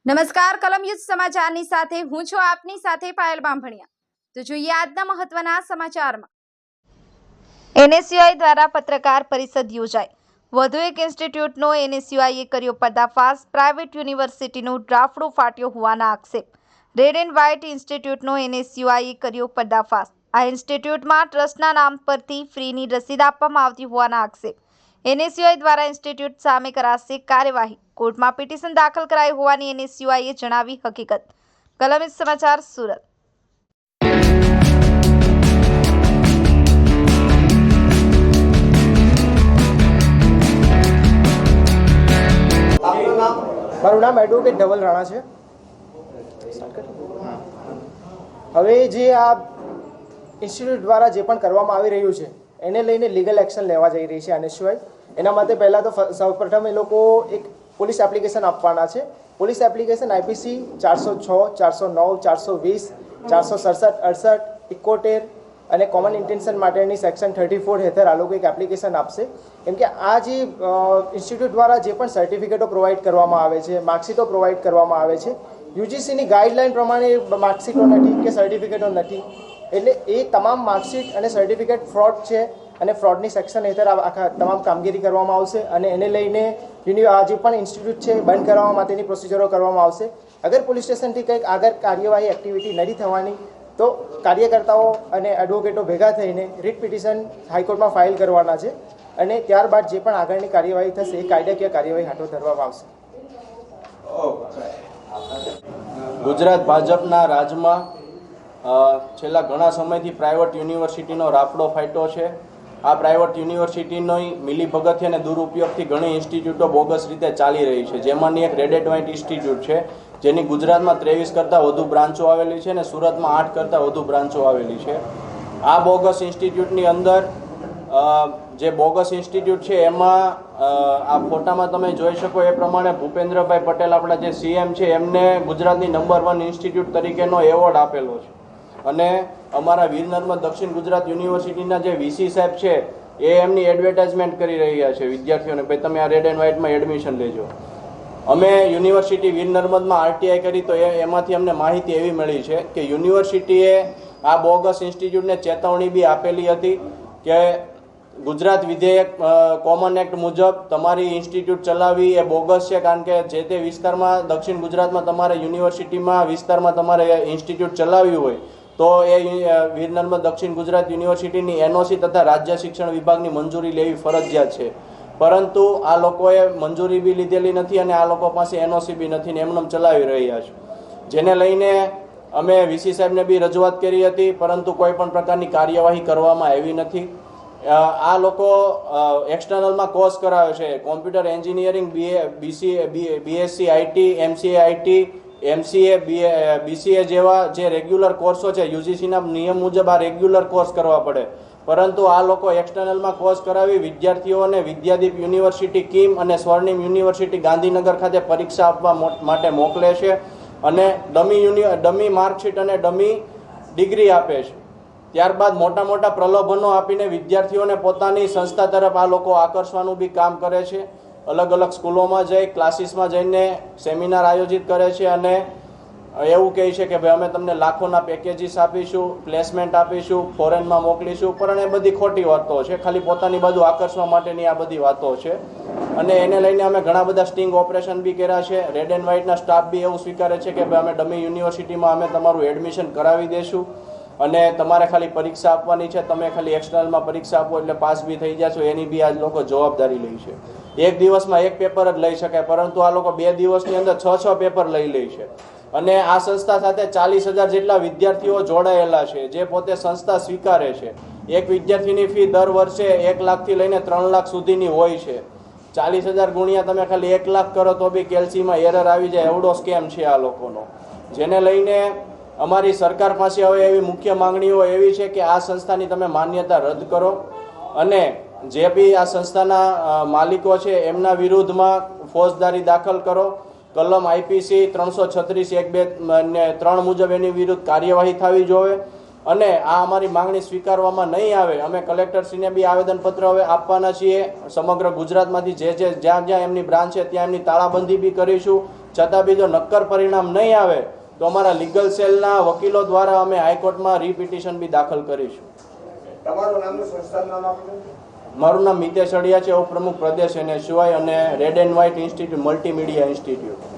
નમસ્કાર કલમ યુદ્ધ સમાચારની સાથે હું છું આપની સાથે પાયલ બામભણિયા। તો જોઈએ આજના મહત્વના સમાચારમાં। એનએસયુઆઈ દ્વારા પત્રકાર પરિષદ યોજાઈ। વધુ એક ઇન્સ્ટિટ્યૂટનો એનએસયુઆઈએ કર્યો પર્દાફાશ। પ્રાઇવેટ યુનિવર્સિટીનું ડ્રાફડું ફાટ્યો હોવાના આક્ષેપ। રેડ એન્ડ વ્હાઇટ ઇન્સ્ટિટ્યૂટનો એનએસયુઆઈએ કર્યો પર્દાફાશ। આ ઇન્સ્ટિટ્યૂટમાં ટ્રસ્ટના નામ પરથી ફ્રીની રસીદ આપવામાં આવતી હોવાના આક્ષેપ। એનએસયુઆઈ દ્વારા ઇન્સ્ટિટ્યૂટ સામે કરાશે કાર્યવાહી। કોર્ટમાં પિટિશન દાખલ કરાઈ હોવાની એનએસયુઆઈએ જણાવી હકીકત। કલમ યુદ્ધ સમાચાર સુરત। મારું નામ એડવોકેટ ધવલ રાણા છે। હવે જે આ ઇન્સ્ટિટ્યૂટ દ્વારા જે પણ કરવામાં આવી રહ્યું છે એને લઈને લીગલ એક્શન લેવા જઈ રહી છે એનએસયુઆઈ। એના માટે પહેલાં તો સૌપ્રથમ એ લોકો એક પોલીસ એપ્લિકેશન આપવાના છે। પોલીસ એપ્લિકેશન આઈપીસી 406, 409, 420, 467, 68, 71 અને કોમન ઇન્ટેન્શન માટેની સેક્શન 34 હેઠળ આ લોકો એક એપ્લિકેશન આપશે। કેમ કે આ જે ઇન્સ્ટિટ્યૂટ દ્વારા જે પણ સર્ટિફિકેટો પ્રોવાઈડ કરવામાં આવે છે, માર્કશીટો પ્રોવાઈડ કરવામાં આવે છે, યુજીસીની ગાઈડલાઇન પ્રમાણે માર્કશીટો નથી કે સર્ટિફિકેટો નથી, એટલે એ તમામ માર્કશીટ અને સર્ટિફિકેટ ફ્રોડ છે અને ફ્રોડની સેક્શન હેઠળ આખા તમામ કામગીરી કરવામાં આવશે અને એને લઈને આ જે પણ ઇન્સ્ટિટ્યૂટ છે બંધ કરવા માટેની પ્રોસિજરો કરવામાં આવશે। અગર પોલીસ સ્ટેશનથી કંઈક આગળ કાર્યવાહી એક્ટિવિટી નથી થવાની તો કાર્યકર્તાઓ અને એડવોકેટો ભેગા થઈને રીટ પિટિશન હાઈકોર્ટમાં ફાઇલ કરવાના છે અને ત્યારબાદ જે પણ આગળની કાર્યવાહી થશે એ કાયદાકીય કાર્યવાહી હાથો ધરવામાં આવશે। ગુજરાત ભાજપના રાજમાં છેલ્લા ઘણા સમયથી પ્રાઇવેટ યુનિવર્સિટીનો રાફડો ફાટ્યો છે। આ પ્રાઇવેટ યુનિવર્સિટીની મિલીભગતથી અને દુરુપયોગથી ઘણી ઇન્સ્ટિટ્યૂટો બોગસ રીતે ચાલી રહી છે, જેમાંની એક રેડ એન્ડ વ્હાઇટ ઇન્સ્ટિટ્યૂટ છે, જેની ગુજરાતમાં 23 કરતાં વધુ બ્રાન્ચો આવેલી છે અને સુરતમાં 8 કરતાં વધુ બ્રાન્ચો આવેલી છે। આ બોગસ ઇન્સ્ટિટ્યૂટની અંદર જે બોગસ ઇન્સ્ટિટ્યૂટ છે એમાં આ ફોટામાં તમે જોઈ શકો એ પ્રમાણે ભૂપેન્દ્રભાઈ પટેલ આપણા જે સીએમ છે એમને ગુજરાતની નંબર 1 ઇન્સ્ટિટ્યૂટ તરીકેનો એવોર્ડ આપેલો છે અને અમારા વીર નર્મદ દક્ષિણ ગુજરાત યુનિવર્સિટીના જે વીસી સાહેબ છે એ એમની એડવર્ટાઇઝમેન્ટ કરી રહ્યા છે વિદ્યાર્થીઓને, ભાઈ તમે આ રેડ એન્ડ વ્હાઇટમાં એડમિશન લેજો। અમે યુનિવર્સિટી વીર નર્મદમાં આરટીઆઈ કરી તો એમાંથી અમને માહિતી એવી મળી છે કે યુનિવર્સિટીએ આ બોગસ ઇન્સ્ટિટ્યૂટને ચેતવણી બી આપેલી હતી કે ગુજરાત વિધેયક કોમન એક્ટ મુજબ તમારી ઇન્સ્ટિટ્યૂટ ચલાવવી એ બોગસ છે, કારણ કે જે તે વિસ્તારમાં દક્ષિણ ગુજરાતમાં તમારે યુનિવર્સિટીમાં વિસ્તારમાં તમારે ઇન્સ્ટિટ્યૂટ ચલાવવી હોય તો એ વીર નર્મદ દક્ષિણ ગુજરાત યુનિવર્સિટીની એનઓસી તથા રાજ્ય શિક્ષણ વિભાગની મંજૂરી લેવી ફરજિયાત છે, પરંતુ આ લોકોએ મંજૂરી બી લીધેલી નથી અને આ લોકો પાસે એનઓસી બી નથી ને એમને ચલાવી રહ્યા છે, જેને લઈને અમે વીસી સાહેબને બી રજૂઆત કરી હતી, પરંતુ કોઈ પણ પ્રકારની કાર્યવાહી કરવામાં આવી નથી। આ લોકો એક્સટર્નલમાં કોર્સ કરાવે છે, computer engineering, BSc IT, MCA IT, MCA, BCA જેવા જે રેગ્યુલર કોર્સો છે યુજીસીના નિયમ મુજબ આ રેગ્યુલર કોર્સ કરવા પડે, પરંતુ આ લોકો એક્સટર્નલમાં કોર્સ કરાવી વિદ્યાર્થીઓને વિદ્યાદીપ યુનિવર્સિટી કિમ અને સ્વર્ણિમ યુનિવર્સિટી ગાંધીનગર ખાતે પરીક્ષા આપવા માટે મોકલે છે અને ડમી માર્કશીટ અને ડમી ડિગ્રી આપે છે। ત્યારબાદ મોટા મોટા પ્રલોભનો આપીને વિદ્યાર્થીઓને પોતાની સંસ્થા તરફ આ લોકો આકર્ષવાનું બી કામ કરે છે। અલગ અલગ સ્કૂલોમાં જઈ ક્લાસીસમાં જઈને સેમિનાર આયોજિત કરે છે અને એવું કહે છે કે ભાઈ અમે તમને લાખોના પેકેજીસ આપીશું, પ્લેસમેન્ટ આપીશું, ફોરેનમાં મોકલીશું, પણ એ બધી ખોટી વાતો છે, ખાલી પોતાની બાજુ આકર્ષવા માટેની આ બધી વાતો છે અને એને લઈને અમે ઘણા બધા સ્ટિંગ ઓપરેશન બી કર્યા છે। રેડ એન્ડ વ્હાઇટના સ્ટાફ બી એવું સ્વીકારે છે કે ભાઈ અમે ડમી યુનિવર્સિટીમાં અમે તમારું એડમિશન કરાવી દઈશું અને તમારે ખાલી પરીક્ષા આપવાની છે, તમે ખાલી એક્સટર્નલમાં પરીક્ષા આપો એટલે પાસ બી થઈ જશો, એની બી આ લોકો જવાબદારી લે છે। એક દિવસમાં એક પેપર જ લઈ શકાય, પરંતુ આ લોકો 2 દિવસની અંદર 6 પેપર લઈ લે છે અને આ સંસ્થા સાથે 40,000 જેટલા વિદ્યાર્થીઓ જોડાયેલા છે, જે પોતે સંસ્થા સ્વીકારે છે। એક વિદ્યાર્થીની ફી દર વર્ષે 1 લાખથી લઈને 3 લાખ સુધીની હોય છે। 40,000 ગુણ્યા તમે ખાલી 1 લાખ કરો તો બી કેલ્સીમાં એરર આવી જાય, એવડો સ્કેમ છે આ લોકોનો, જેને લઈને અમારી સરકાર પાસે હવે એવી મુખ્ય માંગણીઓ એવી છે કે આ સંસ્થાની તમે માન્યતા રદ કરો અને જે બી આ સંસ્થાના માલિકો છે એમના વિરુદ્ધમાં ફોજદારી દાખલ કરો। કલમ આઈપીસી 336(1)(2)(3) મુજબ એની વિરુદ્ધ કાર્યવાહી થવી જોઈએ અને આ અમારી માંગણી સ્વીકારવામાં નહીં આવે અમે કલેક્ટરશ્રીને બી આવેદનપત્ર હવે આપવાના છીએ। સમગ્ર ગુજરાતમાંથી જ્યાં જ્યાં એમની બ્રાન્ચ છે ત્યાં એમની તાળાબંધી બી કરીશું, છતાં બી જો નક્કર પરિણામ નહીં આવે તો અમારા લીગલ સેલના વકીલો દ્વારા અમે હાઈકોર્ટમાં રીપિટિશન બી દાખલ કરીશું. તમારું નામ સંસ્થાનું નામ આપજો. મારું નામ મિતેશ અડિયા છે, ઉપપ્રમુખ પ્રદેશ NSY અને red and white institute multimedia institute.